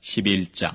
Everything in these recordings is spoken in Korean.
11장.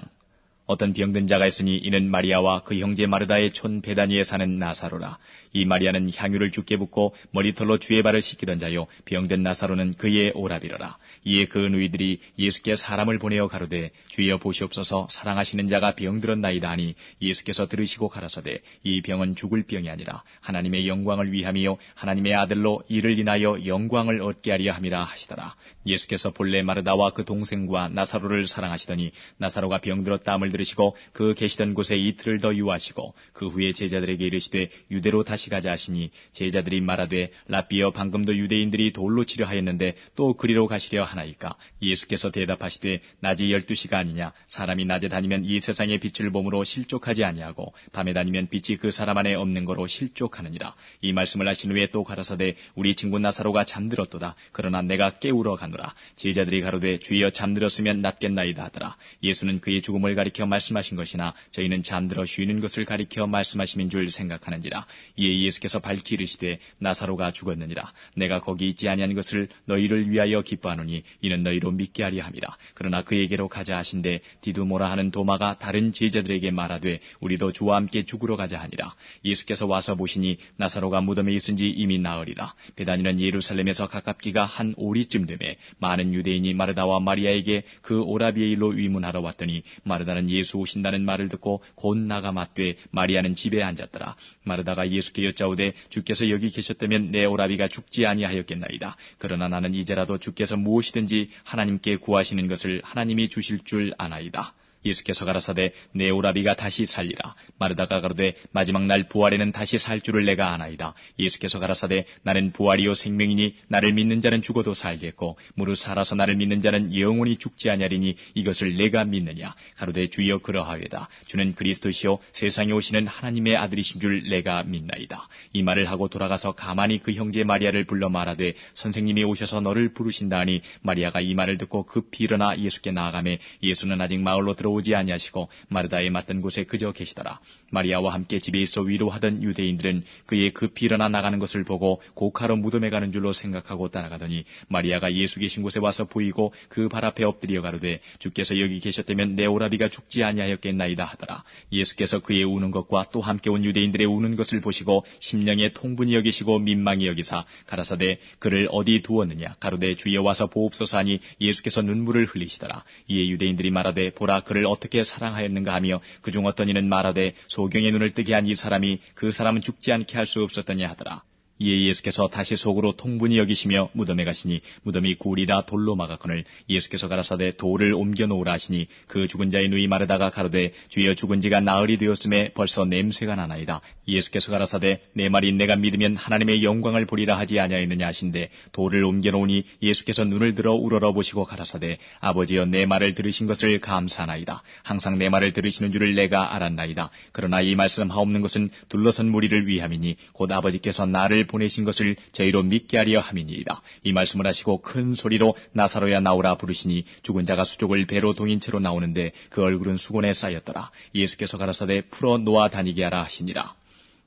어떤 병든 자가 있으니 이는 마리아와 그 형제 마르다의 촌 베다니에 사는 나사로라. 이 마리아는 향유를 주께 붓고 머리털로 주의 발을 씻기던 자요, 병든 나사로는 그의 오라비러라. 이에 그 누이들이 예수께 사람을 보내어 가로되, 주여 보시옵소서, 사랑하시는 자가 병들었나이다 하니, 예수께서 들으시고 가라사대, 이 병은 죽을 병이 아니라 하나님의 영광을 위함이요 하나님의 아들로 이를 인하여 영광을 얻게 하려 함이라 하시더라. 예수께서 본래 마르다와 그 동생과 나사로를 사랑하시더니 나사로가 병들었다 함을 들으시고 그 계시던 곳에 이틀을 더 유하시고, 그 후에 제자들에게 이르시되 유대로 다시 가자 하시니, 제자들이 말하되, 라삐여, 방금도 유대인들이 돌로 치려 하였는데 또 그리로 가시려 하나이까? 예수께서 대답하시되, 낮이 12시가 아니냐? 사람이 낮에 다니면 이 세상의 빛을 보므로 실족하지 아니하고 밤에 다니면 빛이 그 사람 안에 없는 거로 실족하느니라. 이 말씀을 하신 후에 또 가라사대, 우리 친구 나사로가 잠들었도다. 그러나 내가 깨우러 가노라. 제자들이 가로되, 주여, 잠들었으면 낫겠나이다 하더라. 예수는 그의 죽음을 가리켜 말씀하신 것이나 저희는 잠들어 쉬는 것을 가리켜 말씀하심인 줄 생각하는지라. 이에 예수께서 밝히 이르시되, 나사로가 죽었느니라. 내가 거기 있지 아니한 것을 너희를 위하여 기뻐하노니 이는 너희로 믿게 하려 함이라. 그러나 그에게로 가자 하신대, 디두모라 하는 도마가 다른 제자들에게 말하되, 우리도 주와 함께 죽으러 가자 하니라. 예수께서 와서 보시니 나사로가 무덤에 있은지 이미 나으리라. 베다니는 예루살렘에서 가깝기가 한 오리쯤 되매 많은 유대인이 마르다와 마리아에게 그 오라비의 일로 위문하러 왔더니, 마르다는 예수 오신다는 말을 듣고 곧 나가 맞되 마리아는 집에 앉았더라. 마르다가 예수께 여짜오되, 주께서 여기 계셨다면 내 오라비가 죽지 아니하였겠나이다. 그러나 나는 이제라도 주께서 무엇이든지 하나님께 구하시는 것을 하나님이 주실 줄 아나이다. 예수께서 가라사대, 내 오라비가 다시 살리라. 마르다가 가로되, 마지막 날 부활에는 다시 살 줄을 내가 아나이다. 예수께서 가라사대, 나는 부활이요 생명이니 나를 믿는 자는 죽어도 살겠고 무릇 살아서 나를 믿는 자는 영원히 죽지 아니하리니 이것을 내가 믿느냐? 가로되, 주여, 그러하외다. 주는 그리스도시요 세상에 오시는 하나님의 아들이신 줄 내가 믿나이다. 이 말을 하고 돌아가서 가만히 그 형제 마리아를 불러 말하되, 선생님이 오셔서 너를 부르신다 하니, 마리아가 이 말을 듣고 급히 일어나 예수께 나아가매 예수는 아직 마을로 들어오지 아니하시고 마르다에 맞던 곳에 그저 계시더라. 마리아와 함께 집에 있어 위로하던 유대인들은 그의 급히 일어나 나가는 것을 보고 고카로 무덤에 가는 줄로 생각하고 따라가더니, 마리아가 예수 계신 곳에 와서 보이고 그 발 앞에 엎드려 가로되, 주께서 여기 계셨다면 내 오라비가 죽지 아니하였겠나이다 하더라. 예수께서 그의 우는 것과 또 함께 온 유대인들의 우는 것을 보시고 심령에 통분히 여기시고 민망히 여기사 가라사대, 그를 어디 두었느냐? 가로되, 주여, 와서 보옵소서 하니 예수께서 눈물을 흘리시더라. 이에 유대인들이 말하되, 보라, 그를 어떻게 사랑하였는가 하며 그중 어떤 이는 말하되, 소경의 눈을 뜨게 한 이 사람이 그 사람은 죽지 않게 할 수 없었더냐 하더라. 이에 예수께서 다시 속으로 통분히 여기시며 무덤에 가시니 무덤이 굴이라 돌로 막았거늘 예수께서 가라사대, 돌을 옮겨 놓으라 하시니 그 죽은 자의 누이 마르다가 가로되, 주여, 죽은 지가 나흘이 되었음에 벌써 냄새가 나나이다. 예수께서 가라사대, 내 말이 내가 믿으면 하나님의 영광을 보리라 하지 아니하였느냐 하신대, 돌을 옮겨 놓으니 예수께서 눈을 들어 우러러 보시고 가라사대, 아버지여, 내 말을 들으신 것을 감사하나이다. 항상 내 말을 들으시는 줄을 내가 알았나이다. 그러나 이 말씀 하옵는 것은 둘러선 무리를 위함이니 곧 아버지께서 나를 보내신 것을 저희로 믿게 하려 함이니이다. 이 말씀을 하시고 큰 소리로 나사로야 나오라 부르시니 죽은 자가 수족을 배로 동인 채로 나오는데 그 얼굴은 수건에 쌓였더라. 예수께서 가라사대, 풀어 놓아 다니게 하라 하시니라.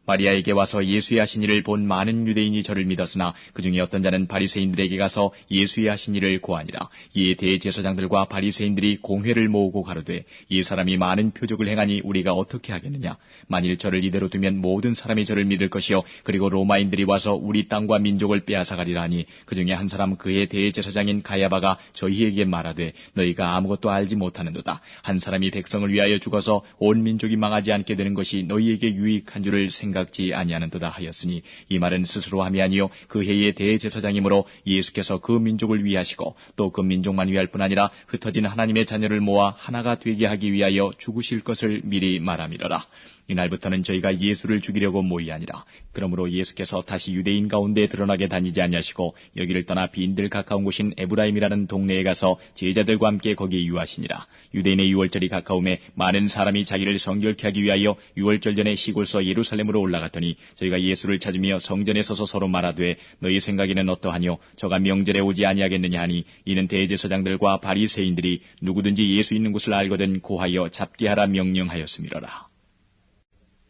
마리아에게 와서 예수의 하신 일을 본 많은 유대인이 저를 믿었으나 그 중에 어떤 자는 바리새인들에게 가서 예수의 하신 일을 고하니라. 이에 대제사장들과 바리새인들이 공회를 모으고 가로되, 이 사람이 많은 표적을 행하니 우리가 어떻게 하겠느냐? 만일 저를 이대로 두면 모든 사람이 저를 믿을 것이요 그리고 로마인들이 와서 우리 땅과 민족을 빼앗아가리라 하니, 그 중에 한 사람, 그의 대제사장인 가야바가 저희에게 말하되, 너희가 아무것도 알지 못하는도다. 한 사람이 백성을 위하여 죽어서 온 민족이 망하지 않게 되는 것이 너희에게 유익한 줄을 생각지 아니하는도다 하였으니, 이 말은 스스로 함이 아니요 그 해의 대제사장이므로 예수께서 그 민족을 위하시고 또 그 민족만 위할 뿐 아니라 흩어진 하나님의 자녀를 모아 하나가 되게 하기 위하여 죽으실 것을 미리 말함이러라. 이날부터는 저희가 예수를 죽이려고 모이 아니라, 그러므로 예수께서 다시 유대인 가운데 드러나게 다니지 아니하시고 여기를 떠나 빈들 가까운 곳인 에브라임이라는 동네에 가서 제자들과 함께 거기에 유하시니라. 유대인의 유월절이 가까움에 많은 사람이 자기를 성결케 하기 위하여 유월절 전에 시골서 예루살렘으로 올라갔더니, 저희가 예수를 찾으며 성전에 서서 서로 말하되, 너희 생각에는 어떠하뇨? 저가 명절에 오지 아니하겠느냐 하니, 이는 대제사장들과 바리새인들이 누구든지 예수 있는 곳을 알거든 고하여 잡게 하라 명령하였음이로라.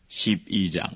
12장.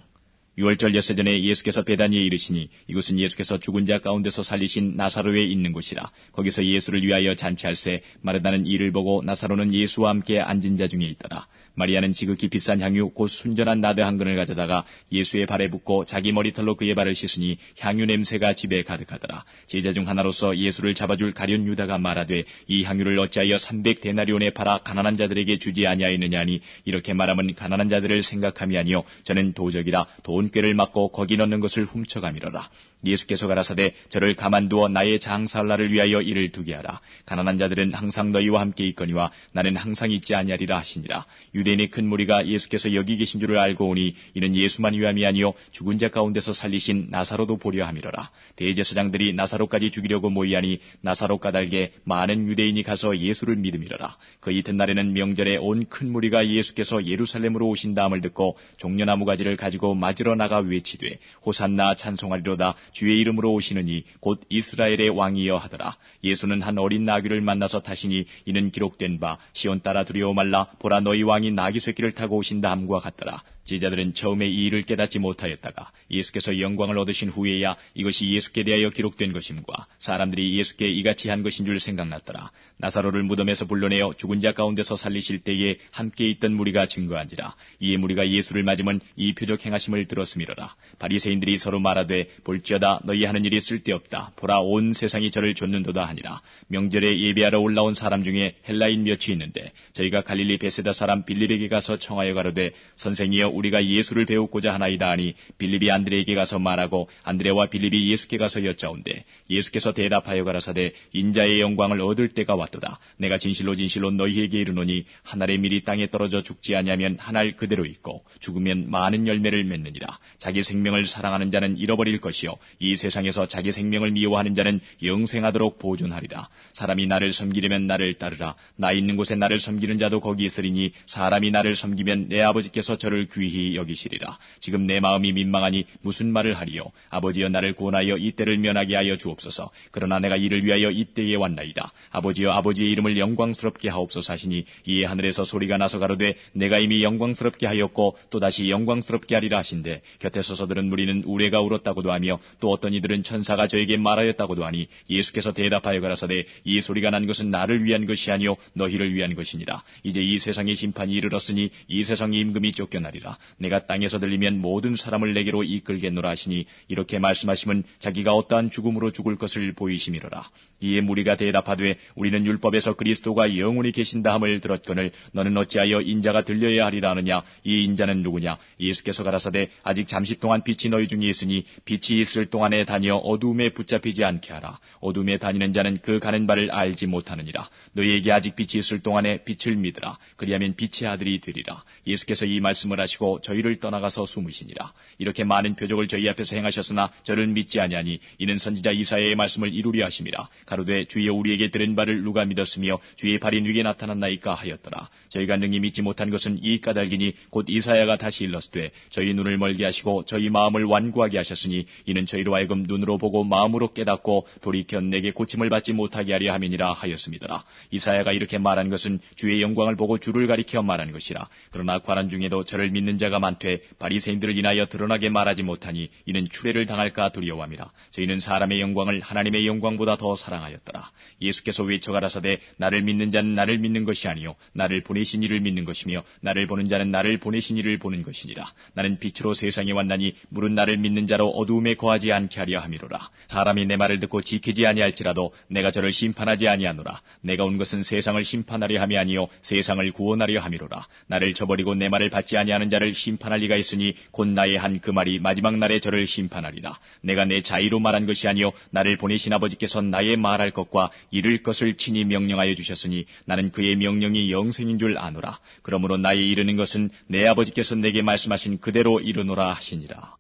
유월절 엿새 전에 예수께서 베다니에 이르시니 이곳은 예수께서 죽은 자 가운데서 살리신 나사로에 있는 곳이라. 거기서 예수를 위하여 잔치할새 마르다는 이를 보고 나사로는 예수와 함께 앉은 자 중에 있더라. 마리아는 지극히 비싼 향유 곧 순전한 나드 한 근을 가져다가 예수의 발에 붓고 자기 머리털로 그의 발을 씻으니 향유 냄새가 집에 가득하더라. 제자 중 하나로서 예수를 잡아줄 가룟 유다가 말하되 이 향유를 어찌하여 300데나리온에 팔아 가난한 자들에게 주지 아니하였느냐 하니 이렇게 말하면 가난한 자들을 생각함이 아니요 저는 도적이라 돈꾀를 맞고 거기 넣는 것을 훔쳐가미러라. 예수께서 가라사대 저를 가만두어 나의 장사할 날을 위하여 이를 두게 하라. 가난한 자들은 항상 너희와 함께 있거니와 나는 항상 있지 아니하리라 하시니라. 유대인의 큰 무리가 예수께서 여기 계신 줄을 알고 오니 이는 예수만 위함이 아니요 죽은 자 가운데서 살리신 나사로도 보려 함이로라. 대제사장들이 나사로까지 죽이려고 모이하니 나사로 까닭에 많은 유대인이 가서 예수를 믿음이로라. 그 이튿날에는 명절에 온 큰 무리가 예수께서 예루살렘으로 오신다함을 듣고 종려나무 가지를 가지고 맞으러 나가 외치되 호산나 찬송하리로다 주의 이름으로 오시느니 곧 이스라엘의 왕이여 하더라. 예수는 한 어린 나귀를 만나서 타시니 이는 기록된 바 시온 따라 두려워 말라 보라 너희 왕이 나귀 새끼를 타고 오신다 함과 같더라. 제자들은 처음에 이 일을 깨닫지 못하였다가 예수께서 영광을 얻으신 후에야 이것이 예수께 대하여 기록된 것임과 사람들이 예수께 이같이 한 것인 줄 생각났더라. 나사로를 무덤에서 불러내어 죽은 자 가운데서 살리실 때에 함께 있던 무리가 증거한지라. 이에 무리가 예수를 맞으면 이 표적 행하심을 들었음이로라. 바리새인들이 서로 말하되 볼지어다 너희 하는 일이 쓸데없다. 보라 온 세상이 저를 좇는도다 하니라. 명절에 예배하러 올라온 사람 중에 헬라인 몇이 있는데 저희가 갈릴리 베세다 사람 빌립에게 가서 청하여 가로되 선생이여 우리가 예수를 배우고자 하나이다 하니 빌립이 안드레에게 가서 말하고 안드레와 빌립이 예수께 가서 여짜온대 예수께서 대답하여 가라사대 인자의 영광을 얻을 때가 왔도다. 내가 진실로 진실로 너희에게 이르노니 한 알의 밀이 땅에 떨어져 죽지 아니하면 한 알 그대로 있고 죽으면 많은 열매를 맺느니라. 자기 생명을 사랑하는 자는 잃어버릴 것이요 이 세상에서 자기 생명을 미워하는 자는 영생하도록 보존하리라. 사람이 나를 섬기려면 나를 따르라. 나 있는 곳에 나를 섬기는 자도 거기 있으리니 사람이 나를 섬기면 내 아버지께서 저를 귀히 여기시리라. 지금 내 마음이 민망하니 무슨 말을 하리요. 아버지여 나를 구원하여 이때를 면하게 하여 주옵소서. 그러나 내가 이를 위하여 이때에 왔나이다. 아버지여 아버지의 이름을 영광스럽게 하옵소서 하시니 이에 하늘에서 소리가 나서 가로되 내가 이미 영광스럽게 하였고 또다시 영광스럽게 하리라 하신대 곁에 서서 들은 무리는 우레가 울었다고도 하며 또 어떤 이들은 천사가 저에게 말하였다고도 하니 예수께서 대답하여 가라사대 이 소리가 난 것은 나를 위한 것이 아니요 너희를 위한 것이니라. 이제 이 세상의 심판이 이르렀으니 이 세상의 임금이 쫓겨나리라. 내가 땅에서 들리면 모든 사람을 내게로 이끌겠노라 하시니 이렇게 말씀하시면 자기가 어떠한 죽음으로 죽을 것을 보이심이로라. 이에 무리가 대답하되 우리는 율법에서 그리스도가 영원히 계신다 함을 들었거늘 너는 어찌하여 인자가 들려야 하리라 하느냐. 이 인자는 누구냐. 예수께서 가라사대 아직 잠시 동안 빛이 너희 중에 있으니 빛이 있을 동안에 다니어 어두움에 붙잡히지 않게 하라. 어두움에 다니는 자는 그 가는 바를 알지 못하느니라. 너희에게 아직 빛이 있을 동안에 빛을 믿으라. 그리하면 빛의 아들이 되리라. 예수께서 이 말씀을 하시고 저희를 떠나가서 숨으시니라. 이렇게 많은 표적을 저희 앞에서 행하셨으나 저를 믿지 아니하니 이는 선지자 이사야의 말씀을 이루려 하심이라. 가로되 주여 우리에게 들은 바를 누가 믿었으며 주의 발이 누게 나타났나이까 하였더라. 저희가 능히 믿지 못한 것은 이 까닭이니 곧 이사야가 다시 일렀으되 저희 눈을 멀게 하시고 저희 마음을 완고하게 하셨으니 이는 저희로 하여금 눈으로 보고 마음으로 깨닫고 돌이켜 내게 고침을 받지 못하게 하려 함이니라 하였습니다. 이사야가 이렇게 말한 것은 주의 영광을 보고 주를 가리켜 말한 것이라. 그러나 관원 중에도 저를 믿는 자가 많되 바리새인들을 인하여 드러나게 말하지 못하니 이는 추례를 당할까 두려워함이라. 저희는 사람의 영광을 하나님의 영광보다 더 사랑하였더라. 예수께서 외쳐 가라사대 나를 믿는 자는 나를 믿는 것이 아니요 나를 보내신 이를 믿는 것이며 나를 보는 자는 나를 보내신 이를 보는 것이니라. 나는 빛으로 세상에 왔나니 물은 나를 믿는 자로 어두움에 거하지 않게 하려 함이로라. 사람이 내 말을 듣고 지키지 아니할지라도 내가 저를 심판하지 아니하노라. 내가 온 것은 세상을 심판하려 함이 아니요 세상을 구원하려 함이로라. 나를 저버리고 내 말을 받지 아니하는 자를 심판할 리가 있으니 곧 나의 한 그 말이 마지막 날에 저를 심판하리라. 내가 내 자의로 말한 것이 아니요 나를 보내신 아버지께서 나의 말할 것과 이룰 것을 친히 명령하여 주셨으니 나는 그의 명령이 영생인 줄 아노라. 그러므로 나의 이르는 것은 내 아버지께서 내게 말씀하신 그대로 이루노라 하시니라.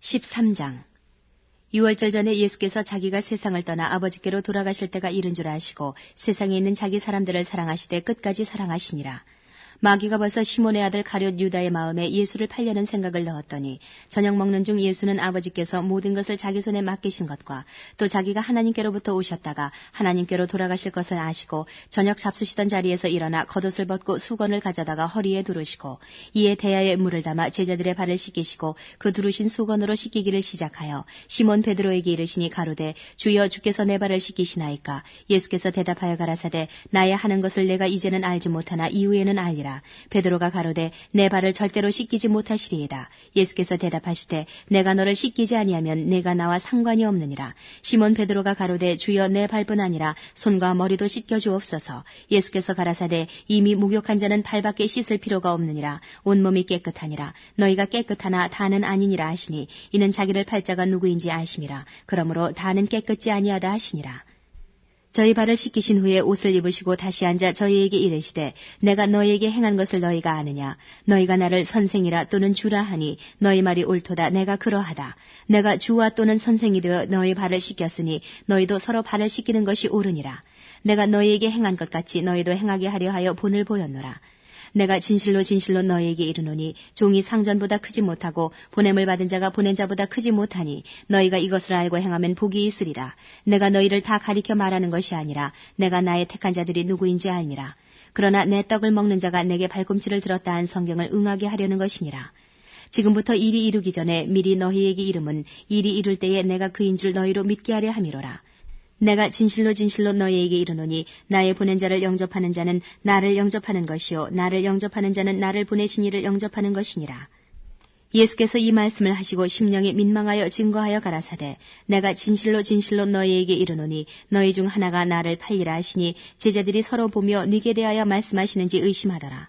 13장. 유월절 전에 예수께서 자기가 세상을 떠나 아버지께로 돌아가실 때가 이른 줄 아시고 세상에 있는 자기 사람들을 사랑하시되 끝까지 사랑하시니라. 마귀가 벌써 시몬의 아들 가룟 유다의 마음에 예수를 팔려는 생각을 넣었더니 저녁 먹는 중 예수는 아버지께서 모든 것을 자기 손에 맡기신 것과 또 자기가 하나님께로부터 오셨다가 하나님께로 돌아가실 것을 아시고 저녁 잡수시던 자리에서 일어나 겉옷을 벗고 수건을 가져다가 허리에 두르시고 이에 대야에 물을 담아 제자들의 발을 씻기시고 그 두르신 수건으로 씻기기를 시작하여 시몬 베드로에게 이르시니 가로되 주여 주께서 내 발을 씻기시나이까. 예수께서 대답하여 가라사대 나의 하는 것을 내가 이제는 알지 못하나 이후에는 알리라. 베드로가 가로되 내 발을 절대로 씻기지 못하시리이다. 예수께서 대답하시되 내가 너를 씻기지 아니하면 내가 나와 상관이 없느니라. 시몬 베드로가 가로되 주여 내 발뿐 아니라 손과 머리도 씻겨 주옵소서. 예수께서 가라사대 이미 목욕한 자는 발밖에 씻을 필요가 없느니라. 온몸이 깨끗하니라. 너희가 깨끗하나 다는 아니니라 하시니 이는 자기를 팔 자가 누구인지 아심이라. 그러므로 다는 깨끗지 아니하다 하시니라. 저희 발을 씻기신 후에 옷을 입으시고 다시 앉아 저희에게 이르시되 내가 너희에게 행한 것을 너희가 아느냐. 너희가 나를 선생이라 또는 주라 하니 너희 말이 옳도다. 내가 그러하다. 내가 주와 또는 선생이 되어 너희 발을 씻겼으니 너희도 서로 발을 씻기는 것이 옳으니라. 내가 너희에게 행한 것 같이 너희도 행하게 하려 하여 본을 보였노라. 내가 진실로 진실로 너희에게 이르노니 종이 상전보다 크지 못하고 보냄을 받은 자가 보낸 자보다 크지 못하니 너희가 이것을 알고 행하면 복이 있으리라. 내가 너희를 다 가리켜 말하는 것이 아니라 내가 나의 택한 자들이 누구인지 알미라. 그러나 내 떡을 먹는 자가 내게 발꿈치를 들었다 한 성경을 응하게 하려는 것이니라. 지금부터 일이 이루기 전에 미리 너희에게 이름은 일이 이룰 때에 내가 그인 줄 너희로 믿게 하려 함이로라. 내가 진실로 진실로 너희에게 이르노니 나의 보낸 자를 영접하는 자는 나를 영접하는 것이요 나를 영접하는 자는 나를 보내신 이를 영접하는 것이니라. 예수께서 이 말씀을 하시고 심령이 민망하여 증거하여 가라사대 내가 진실로 진실로 너희에게 이르노니 너희 중 하나가 나를 팔리라 하시니 제자들이 서로 보며 네게 대하여 말씀하시는지 의심하더라.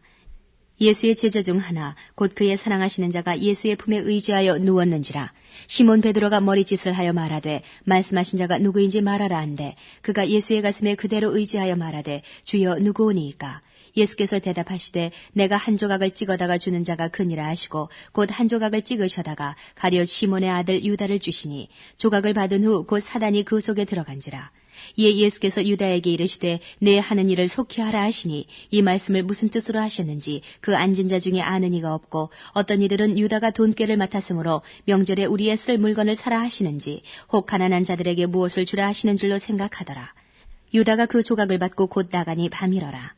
예수의 제자 중 하나 곧 그의 사랑하시는 자가 예수의 품에 의지하여 누웠는지라. 시몬 베드로가 머리짓을 하여 말하되 말씀하신 자가 누구인지 말하라 한데 그가 예수의 가슴에 그대로 의지하여 말하되 주여 누구오니이까. 예수께서 대답하시되 내가 한 조각을 찍어다가 주는 자가 그니라 하시고 곧 한 조각을 찍으셔다가 가룟 시몬의 아들 유다를 주시니 조각을 받은 후 곧 사단이 그 속에 들어간지라. 이에 예수께서 유다에게 이르시되 내 하는 일을 속히 하라 하시니 이 말씀을 무슨 뜻으로 하셨는지 그 앉은 자 중에 아는 이가 없고 어떤 이들은 유다가 돈꾀를 맡았으므로 명절에 우리의 쓸 물건을 사라 하시는지 혹 가난한 자들에게 무엇을 주라 하시는 줄로 생각하더라. 유다가 그 조각을 받고 곧 나가니 밤이러라.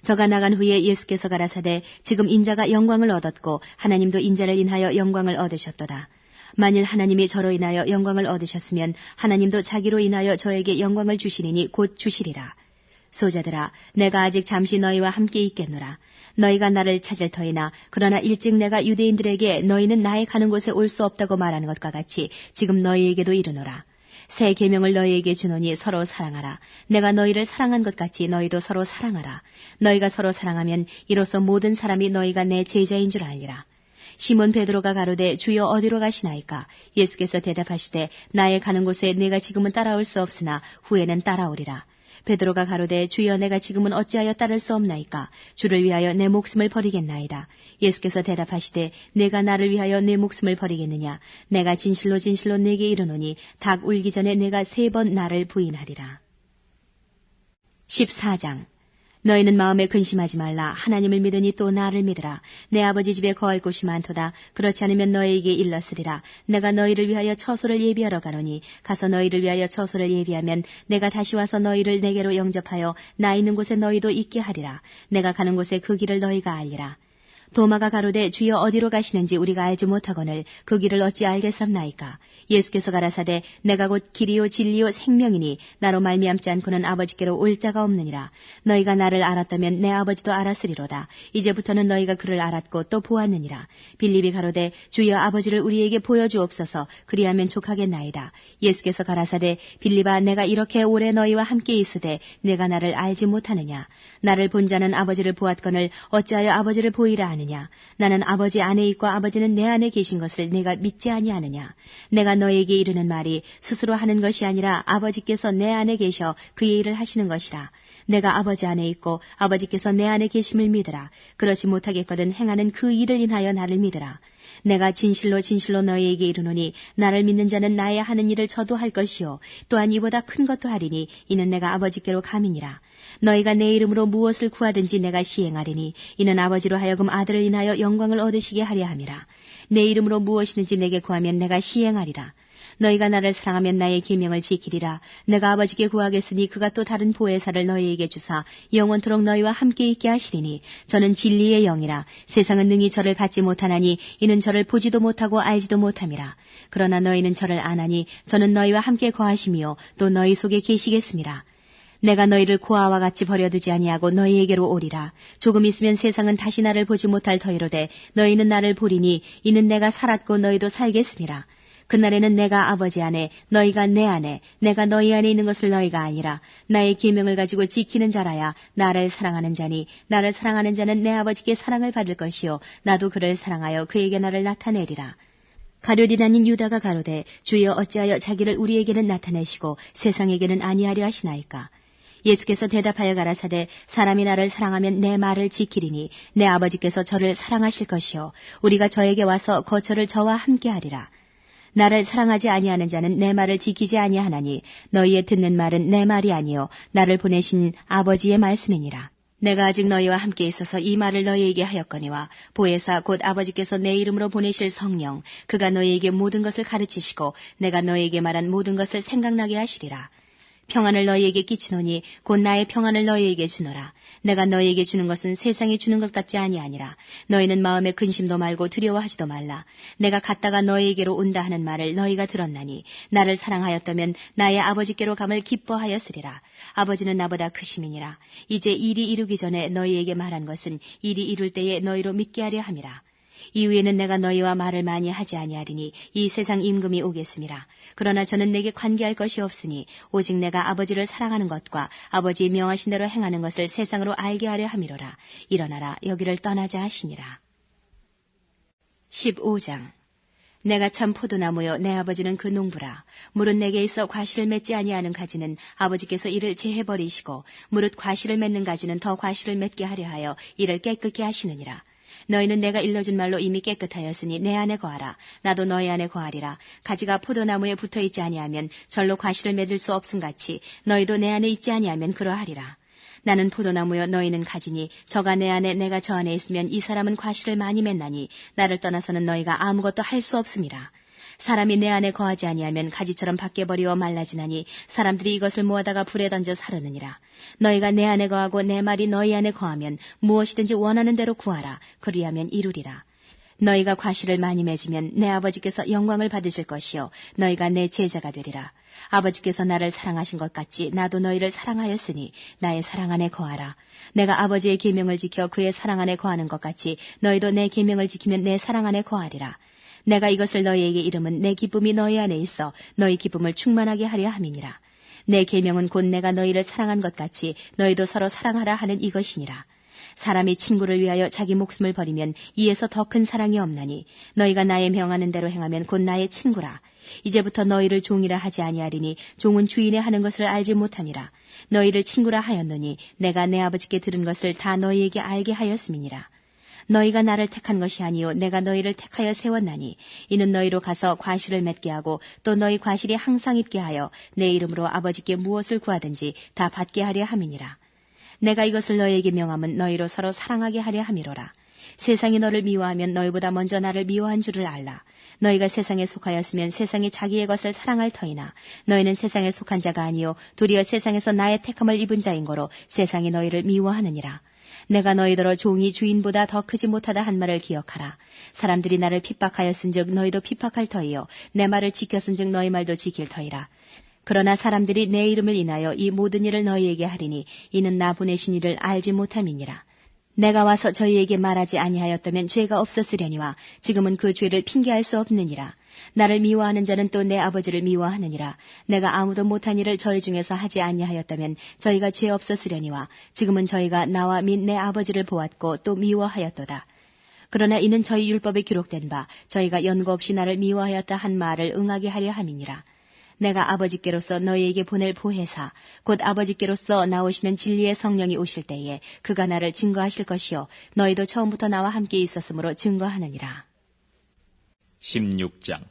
저가 나간 후에 예수께서 가라사대 지금 인자가 영광을 얻었고 하나님도 인자를 인하여 영광을 얻으셨도다. 만일 하나님이 저로 인하여 영광을 얻으셨으면 하나님도 자기로 인하여 저에게 영광을 주시리니 곧 주시리라. 소자들아 내가 아직 잠시 너희와 함께 있겠노라. 너희가 나를 찾을 터이나 그러나 일찍 내가 유대인들에게 너희는 나의 가는 곳에 올 수 없다고 말하는 것과 같이 지금 너희에게도 이르노라. 새 계명을 너희에게 주노니 서로 사랑하라. 내가 너희를 사랑한 것 같이 너희도 서로 사랑하라. 너희가 서로 사랑하면 이로써 모든 사람이 너희가 내 제자인 줄 알리라. 시몬 베드로가 가로되 주여 어디로 가시나이까. 예수께서 대답하시되 나의 가는 곳에 내가 지금은 따라올 수 없으나 후에는 따라오리라. 베드로가 가로되 주여 내가 지금은 어찌하여 따를 수 없나이까. 주를 위하여 내 목숨을 버리겠나이다. 예수께서 대답하시되 내가 나를 위하여 내 목숨을 버리겠느냐. 내가 진실로 진실로 네게 이르노니 닭 울기 전에 내가 3번 나를 부인하리라. 14장 너희는 마음에 근심하지 말라. 하나님을 믿으니 또 나를 믿으라. 내 아버지 집에 거할 곳이 많도다. 그렇지 않으면 너희에게 일렀으리라. 내가 너희를 위하여 처소를 예비하러 가노니 가서 너희를 위하여 처소를 예비하면 내가 다시 와서 너희를 내게로 영접하여 나 있는 곳에 너희도 있게 하리라. 내가 가는 곳에 그 길을 너희가 알리라. 도마가 가로되 주여 어디로 가시는지 우리가 알지 못하거늘 그 길을 어찌 알겠습나이까. 예수께서 가라사대 내가 곧 길이요 진리요 생명이니 나로 말미암지 않고는 아버지께로 올 자가 없느니라. 너희가 나를 알았다면 내 아버지도 알았으리로다. 이제부터는 너희가 그를 알았고 또 보았느니라. 빌립이 가로되 주여 아버지를 우리에게 보여주옵소서. 그리하면 족하겠나이다. 예수께서 가라사대 빌립아 내가 이렇게 오래 너희와 함께 있으되 내가 나를 알지 못하느냐. 나를 본 자는 아버지를 보았거늘 어찌하여 아버지를 보이라 하느냐. 나는 아버지 안에 있고 아버지는 내 안에 계신 것을 내가 믿지 아니하느냐. 내가 너에게 이르는 말이 스스로 하는 것이 아니라 아버지께서 내 안에 계셔 그의 일을 하시는 것이라. 내가 아버지 안에 있고 아버지께서 내 안에 계심을 믿으라. 그렇지 못하겠거든 행하는 그 일을 인하여 나를 믿으라. 내가 진실로 진실로 너희에게 이르노니 나를 믿는 자는 나의 하는 일을 저도 할 것이요 또한 이보다 큰 것도 하리니 이는 내가 아버지께로 감이니라. 너희가 내 이름으로 무엇을 구하든지 내가 시행하리니 이는 아버지로 하여금 아들을 인하여 영광을 얻으시게 하려 함이라. 내 이름으로 무엇이든지 내게 구하면 내가 시행하리라. 너희가 나를 사랑하면 나의 계명을 지키리라. 내가 아버지께 구하겠으니 그가 또 다른 보혜사를 너희에게 주사 영원토록 너희와 함께 있게 하시리니 저는 진리의 영이라. 세상은 능히 저를 받지 못하나니 이는 저를 보지도 못하고 알지도 못함이라. 그러나 너희는 저를 아나니 저는 너희와 함께 거하시며 또 너희 속에 계시겠음이라. 내가 너희를 고아와 같이 버려두지 아니하고 너희에게로 오리라. 조금 있으면 세상은 다시 나를 보지 못할 터이로되 너희는 나를 보리니 이는 내가 살았고 너희도 살겠음이라. 그날에는 내가 아버지 안에 너희가 내 안에 내가 너희 안에 있는 것을 너희가 아니라 나의 계명을 가지고 지키는 자라야 나를 사랑하는 자니 나를 사랑하는 자는 내 아버지께 사랑을 받을 것이요 나도 그를 사랑하여 그에게 나를 나타내리라. 가룟이 아닌 유다가 가로되 주여 어찌하여 자기를 우리에게는 나타내시고 세상에게는 아니하려 하시나이까. 예수께서 대답하여 가라사대 사람이 나를 사랑하면 내 말을 지키리니 내 아버지께서 저를 사랑하실 것이요 우리가 저에게 와서 거처를 저와 함께 하리라. 나를 사랑하지 아니하는 자는 내 말을 지키지 아니하나니 너희의 듣는 말은 내 말이 아니요 나를 보내신 아버지의 말씀이니라. 내가 아직 너희와 함께 있어서 이 말을 너희에게 하였거니와 보혜사 곧 아버지께서 내 이름으로 보내실 성령 그가 너희에게 모든 것을 가르치시고 내가 너희에게 말한 모든 것을 생각나게 하시리라. 평안을 너희에게 끼치노니 곧 나의 평안을 너희에게 주노라. 내가 너희에게 주는 것은 세상이 주는 것 같지 아니하니라. 너희는 마음에 근심도 말고 두려워하지도 말라. 내가 갔다가 너희에게로 온다 하는 말을 너희가 들었나니 나를 사랑하였다면 나의 아버지께로 감을 기뻐하였으리라. 아버지는 나보다 크심이니라. 이제 일이 이루기 전에 너희에게 말한 것은 일이 이룰 때에 너희로 믿게 하려 함이라. 이후에는 내가 너희와 말을 많이 하지 아니하리니 이 세상 임금이 오겠음이라. 그러나 저는 내게 관계할 것이 없으니 오직 내가 아버지를 사랑하는 것과 아버지의 명하신 대로 행하는 것을 세상으로 알게 하려 함이로라. 일어나라 여기를 떠나자 하시니라. 15장 내가 참 포도나무요 내 아버지는 그 농부라. 무릇 내게 있어 과실을 맺지 아니하는 가지는 아버지께서 이를 제해버리시고 무릇 과실을 맺는 가지는 더 과실을 맺게 하려 하여 이를 깨끗게 하시느니라. 너희는 내가 일러준 말로 이미 깨끗하였으니 내 안에 거하라. 나도 너희 안에 거하리라. 가지가 포도나무에 붙어있지 아니하면 절로 과실을 맺을 수 없음같이 너희도 내 안에 있지 아니하면 그러하리라. 나는 포도나무여 너희는 가지니 저가 내 안에 내가 저 안에 있으면 이 사람은 과실을 많이 맺나니 나를 떠나서는 너희가 아무것도 할 수 없음이라. 사람이 내 안에 거하지 아니하면 가지처럼 밖에 버리어 말라지나니 사람들이 이것을 모아다가 불에 던져 사르느니라. 너희가 내 안에 거하고 내 말이 너희 안에 거하면 무엇이든지 원하는 대로 구하라. 그리하면 이루리라. 너희가 과실을 많이 맺으면 내 아버지께서 영광을 받으실 것이요 너희가 내 제자가 되리라. 아버지께서 나를 사랑하신 것 같이 나도 너희를 사랑하였으니 나의 사랑 안에 거하라. 내가 아버지의 계명을 지켜 그의 사랑 안에 거하는 것 같이 너희도 내 계명을 지키면 내 사랑 안에 거하리라. 내가 이것을 너희에게 이름은 내 기쁨이 너희 안에 있어 너희 기쁨을 충만하게 하려 함이니라. 내 계명은 곧 내가 너희를 사랑한 것 같이 너희도 서로 사랑하라 하는 이것이니라. 사람이 친구를 위하여 자기 목숨을 버리면 이에서 더 큰 사랑이 없나니 너희가 나의 명하는 대로 행하면 곧 나의 친구라. 이제부터 너희를 종이라 하지 아니하리니 종은 주인의 하는 것을 알지 못함이라. 너희를 친구라 하였노니 내가 내 아버지께 들은 것을 다 너희에게 알게 하였음이니라. 너희가 나를 택한 것이 아니요 내가 너희를 택하여 세웠나니 이는 너희로 가서 과실을 맺게 하고 또 너희 과실이 항상 있게 하여 내 이름으로 아버지께 무엇을 구하든지 다 받게 하려 함이니라. 내가 이것을 너희에게 명함은 너희로 서로 사랑하게 하려 함이로라. 세상이 너를 미워하면 너희보다 먼저 나를 미워한 줄을 알라. 너희가 세상에 속하였으면 세상이 자기의 것을 사랑할 터이나 너희는 세상에 속한 자가 아니요 도리어 세상에서 나의 택함을 입은 자인 거로 세상이 너희를 미워하느니라. 내가 너희더러 종이 주인보다 더 크지 못하다 한 말을 기억하라. 사람들이 나를 핍박하였은즉 너희도 핍박할 터이요 내 말을 지켰은즉 너희 말도 지킬 터이라. 그러나 사람들이 내 이름을 인하여 이 모든 일을 너희에게 하리니 이는 나 보내신 이를 알지 못함이니라. 내가 와서 저희에게 말하지 아니하였다면 죄가 없었으려니와 지금은 그 죄를 핑계할 수 없느니라. 나를 미워하는 자는 또 내 아버지를 미워하느니라. 내가 아무도 못한 일을 저희 중에서 하지 아니하였다면 저희가 죄 없었으려니와 지금은 저희가 나와 및 내 아버지를 보았고 또 미워하였도다. 그러나 이는 저희 율법에 기록된 바 저희가 연고 없이 나를 미워하였다 한 말을 응하게 하려 함이니라. 내가 아버지께로서 너희에게 보낼 보혜사 곧 아버지께로서 나오시는 진리의 성령이 오실 때에 그가 나를 증거하실 것이요 너희도 처음부터 나와 함께 있었으므로 증거하느니라. 16장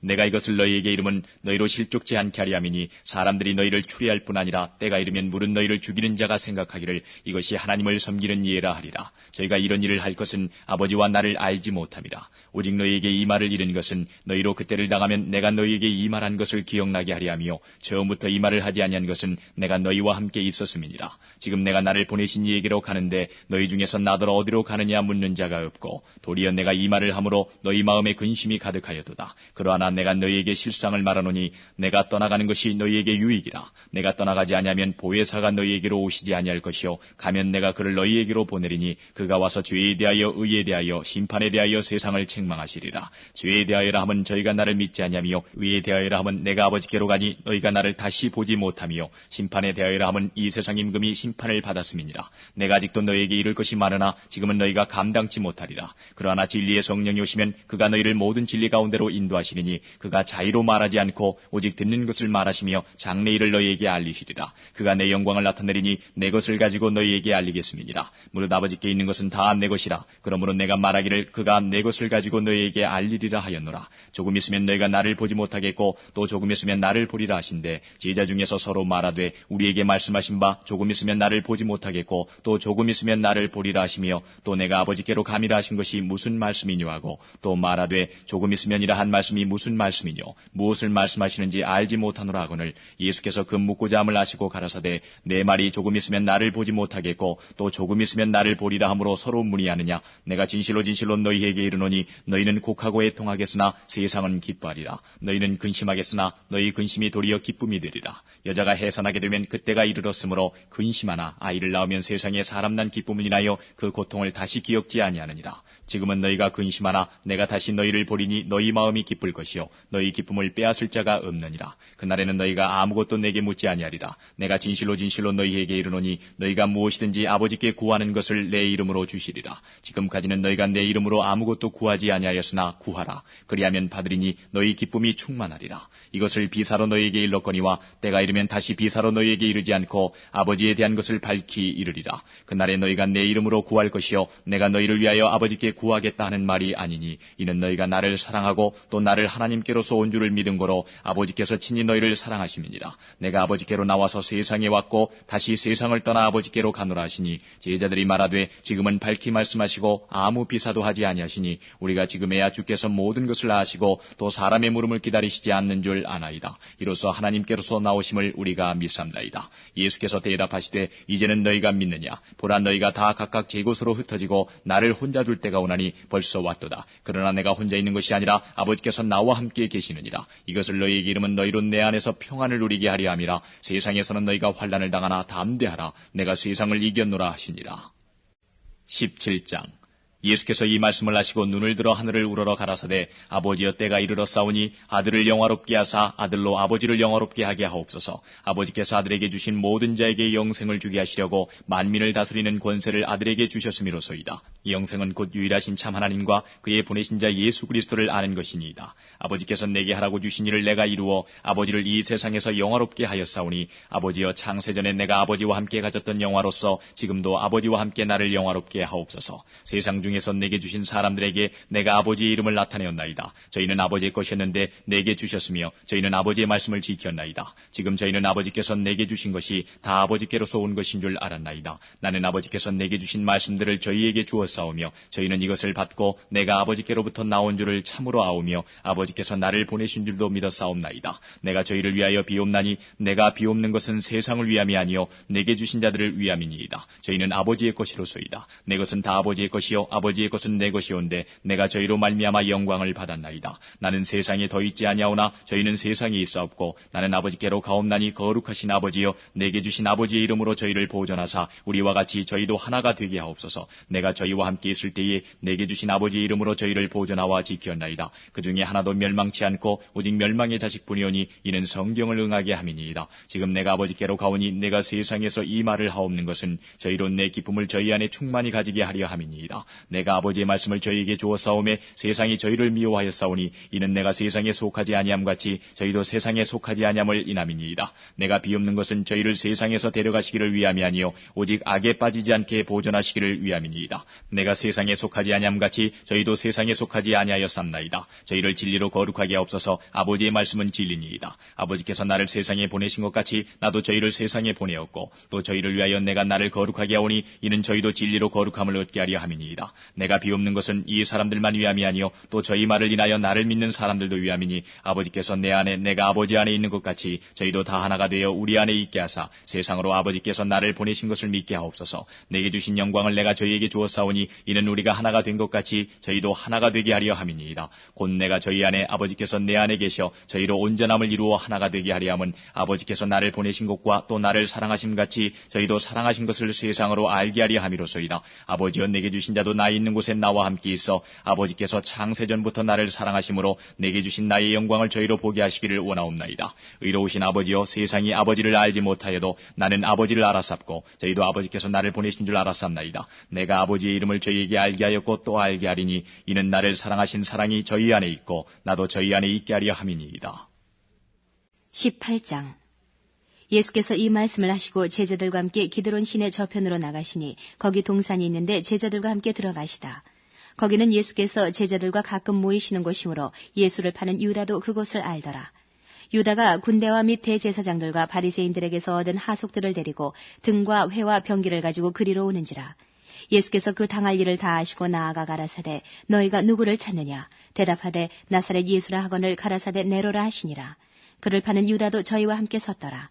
내가 이것을 너희에게 이름은 너희로 실족지 않게 하리 함이니 사람들이 너희를 추리할 뿐 아니라 때가 이르면 물은 너희를 죽이는 자가 생각하기를 이것이 하나님을 섬기는 예라 하리라. 저희가 이런 일을 할 것은 아버지와 나를 알지 못함이라. 오직 너희에게 이 말을 이른 것은 너희로 그때를 당하면 내가 너희에게 이 말한 것을 기억나게 하리 하며 처음부터 이 말을 하지 아니한 것은 내가 너희와 함께 있었음이니라. 지금 내가 나를 보내신 이에게로 가는데 너희 중에서 나더러 어디로 가느냐 묻는 자가 없고 도리어 내가 이 말을 함으로 너희 마음에 근심이 가득하였도다. 그러나 내가 너희에게 실상을 말하노니 내가 떠나가는 것이 너희에게 유익이라. 내가 떠나가지 아니하면 보혜사가 너희에게로 오시지 아니할 것이요 가면 내가 그를 너희에게로 보내리니 그가 와서 죄에 대하여 의에 대하여 심판에 대하여 세상을 책망하시리라. 죄에 대하여라 함은 저희가 나를 믿지 아니하며 의에 대하여라 함은 내가 아버지께로 가니 너희가 나를 다시 보지 못하며 심판에 대하여라 함은 이 세상 임금이 심판을 받았음이니라. 내가 아직도 너희에게 이를 것이 많으나 지금은 너희가 감당치 못하리라. 그러나 진리의 성령이 오시면 그가 너희를 모든 진리 가운데로 인도하시리니 그가 자의로 말하지 않고 오직 듣는 것을 말하시며 장래일을 너희에게 알리시리라. 그가 내 영광을 나타내리니 내 것을 가지고 너희에게 알리겠음이니라. 무릇 아버지께 있는 것은 다 내 것이라. 그러므로 내가 말하기를 그가 내 것을 가지고 너희에게 알리리라 하였노라. 조금 있으면 너희가 나를 보지 못하겠고 또 조금 있으면 나를 보리라 하신대 제자 중에서 서로 말하되 우리에게 말씀하신 바 조금 있으면 나를 보지 못하겠고 또 조금 있으면 나를 보리라 하시며 또 내가 아버지께로 감이라 하신 것이 무슨 말씀이뇨 하고 또 말하되 조금 있으면이라 한 말씀이 무슨 말씀이뇨 무엇을 말씀하시는지 알지 못하노라 하거늘 예수께서 그 묻고자 함을 아시고 가라사대 내 말이 조금 있으면 나를 보지 못하겠고 또 조금 있으면 나를 보리라 함으로 서로 문의하느냐 내가 진실로 진실로 너희에게 이르노니 너희는 곡하고 애통하겠으나 세상은 기뻐하리라. 너희는 근심하겠으나 너희 근심이 도리어 기쁨이 되리라. 여자가 해산하게 되면 그때가 이르렀으므로 근심하나 아이를 낳으면 세상에 사람 난 기쁨을 인하여 그 고통을 다시 기억지 아니하느니라. 지금은 너희가 근심하나 내가 다시 너희를 보리니 너희 마음이 기쁠 것이요 너희 기쁨을 빼앗을 자가 없느니라. 그날에는 너희가 아무것도 내게 묻지 아니하리라. 내가 진실로 진실로 너희에게 이르노니 너희가 무엇이든지 아버지께 구하는 것을 내 이름으로 주시리라. 지금까지는 너희가 내 이름으로 아무것도 구하지 아니하였으나 구하라. 그리하면 받으리니 너희 기쁨이 충만하리라. 이것을 비사로 너희에게 일렀거니와 때가 이르면 다시 비사로 너희에게 이르지 않고 아버지에 대한 것을 밝히 이르리라. 그날에 너희가 내 이름으로 구할 것이요 내가 너희를 위하여 아버지께 구하겠다 하는 말이 아니니 이는 너희가 나를 사랑하고 또 나를 하나님께로서 온 줄을 믿은 거로 아버지께서 친히 너희를 사랑하심이니라. 내가 아버지께로 나와서 세상에 왔고 다시 세상을 떠나 아버지께로 가노라 하시니 제자들이 말하되 지금은 밝히 말씀하시고 아무 비사도 하지 아니하시니 우리가 지금에야 주께서 모든 것을 아시고 또 사람의 물음을 기다리시지 않는 줄 아나이다. 이로써 하나님께로서 나오심을 우리가 믿삼나이다. 예수께서 대답하시되 이제는 너희가 믿느냐? 보라 너희가 다 각각 제 곳으로 흩어지고 나를 혼자 둘 때가 오나니 벌써 왔도다. 그러나 내가 혼자 있는 것이 아니라 아버지께서 나와 함께 계시느니라. 이것을 너희에게 이름은 너희로 내 안에서 평안을 누리게 하려 함이라. 세상에서는 너희가 환난을 당하나 담대하라. 내가 세상을 이겼노라 하시니라. 17장 예수께서 이 말씀을 하시고 눈을 들어 하늘을 우러러 가라사대 아버지여 때가 이르러 싸우니 아들을 영화롭게 하사 아들로 아버지를 영화롭게 하게 하옵소서. 아버지께서 아들에게 주신 모든 자에게 영생을 주게 하시려고 만민을 다스리는 권세를 아들에게 주셨음이로소이다. 이 영생은 곧 유일하신 참 하나님과 그의 보내신 자 예수 그리스도를 아는 것이니이다. 아버지께서 내게 하라고 주신 일을 내가 이루어 아버지를 이 세상에서 영화롭게 하였사오니 아버지여 창세전에 내가 아버지와 함께 가졌던 영화로서 지금도 아버지와 함께 나를 영화롭게 하옵소서. 세상 중에서 내게 주신 사람들에게 내가 아버지의 이름을 나타내었나이다. 저희는 아버지의 것이었는데 내게 주셨으며 저희는 아버지의 말씀을 지켰나이다. 지금 저희는 아버지께서 내게 주신 것이 다 아버지께로서 온 것인 줄 알았나이다. 나는 아버지께서 내게 주신 말씀들을 저희에게 주었사오며 저희는 이것을 받고 내가 아버지께로부터 나온 줄을 참으로 아오며 아버지께서 나를 보내신 줄도 믿었사옵나이다. 내가 저희를 위하여 비옵나니 내가 비옵는 것은 세상을 위함이 아니요 내게 주신 자들을 위함이니이다. 저희는 아버지의 것이로소이다. 내 것은 다 아버지의 것이요 아버지의 것은 내 것이온데 내가 저희로 말미암아 영광을 받았나이다. 나는 세상에 더 있지 아니하오나 저희는 세상에 있사옵고 나는 아버지께로 가옵나니 거룩하신 아버지여 내게 주신 아버지의 이름으로 저희를 보존하사 우리와 같이 저희도 하나가 되게 하옵소서. 내가 저희와 함께 있을 때에 내게 주신 아버지의 이름으로 저희를 보존하와 지켰나이다. 그 중에 하나도 멸망치 않고 오직 멸망의 자식뿐이오니 이는 성경을 응하게 함이니이다. 지금 내가 아버지께로 가오니 내가 세상에서 이 말을 하옵는 것은 저희로 내 기쁨을 저희 안에 충만히 가지게 하려 함이니이다. 내가 아버지의 말씀을 저희에게 주었사오매 세상이 저희를 미워하였사오니 이는 내가 세상에 속하지 아니함 같이 저희도 세상에 속하지 아니함을 인함이니이다. 내가 비옵는 것은 저희를 세상에서 데려가시기를 위함이 아니요 오직 악에 빠지지 않게 보존하시기를 위함이니이다. 내가 세상에 속하지 아니함 같이 저희도 세상에 속하지 아니하였삼나이다. 저희를 진리로 거룩하게 하옵소서. 아버지의 말씀은 진리니이다. 아버지께서 나를 세상에 보내신 것 같이 나도 저희를 세상에 보내었고 또 저희를 위하여 내가 나를 거룩하게 하오니 이는 저희도 진리로 거룩함을 얻게 하려 함이니이다. 내가 비옵는 것은 이 사람들만 위함이 아니요 또 저희 말을 인하여 나를 믿는 사람들도 위함이니 아버지께서 내 안에 내가 아버지 안에 있는 것 같이 저희도 다 하나가 되어 우리 안에 있게 하사 세상으로 아버지께서 나를 보내신 것을 믿게 하옵소서. 내게 주신 영광을 내가 저희에게 주었사오니 이는 우리가 하나가 된 것 같이 저희도 하나가 되게 하려 함이니이다. 곧 내가 저희 안에 아버지께서 내 안에 계셔 저희로 온전함을 이루어 하나가 되게 하려 함은 아버지께서 나를 보내신 것과 또 나를 사랑하심 같이 저희도 사랑하신 것을 세상으로 알게 하려 함이로소이다. 아버지여 내게 주신 자도 나 있는 곳에 나와 함께 있어 아버지께서 창세전부터 나를 사랑하심으로 내게 주신 나의 영광을 저희로 보게 하시기를 원하옵나이다. 의로우신 아버지여 세상이 아버지를 알지 못하여도 나는 아버지를 알았sap고 저희도 아버지께서 나를 보내신 줄 알았sap나이다. 내가 아버지의 이름을 저희에게 알게 하였고 또 알게 하리니 이는 나를 사랑하신 사랑이 저희 안에 있고 나도 저희 안에 있게 하려 함이니이다. 18장. 예수께서 이 말씀을 하시고 제자들과 함께 기드론 시내 저편으로 나가시니 거기 동산이 있는데 제자들과 함께 들어가시다. 거기는 예수께서 제자들과 가끔 모이시는 곳이므로 예수를 파는 유다도 그곳을 알더라. 유다가 군대와 및 대제사장들과 바리새인들에게서 얻은 하속들을 데리고 등과 회와 병기를 가지고 그리로 오는지라. 예수께서 그 당할 일을 다 아시고 나아가 가라사대 너희가 누구를 찾느냐 대답하되 나사렛 예수라 하거늘 가라사대 내로라 하시니라. 그를 파는 유다도 저희와 함께 섰더라.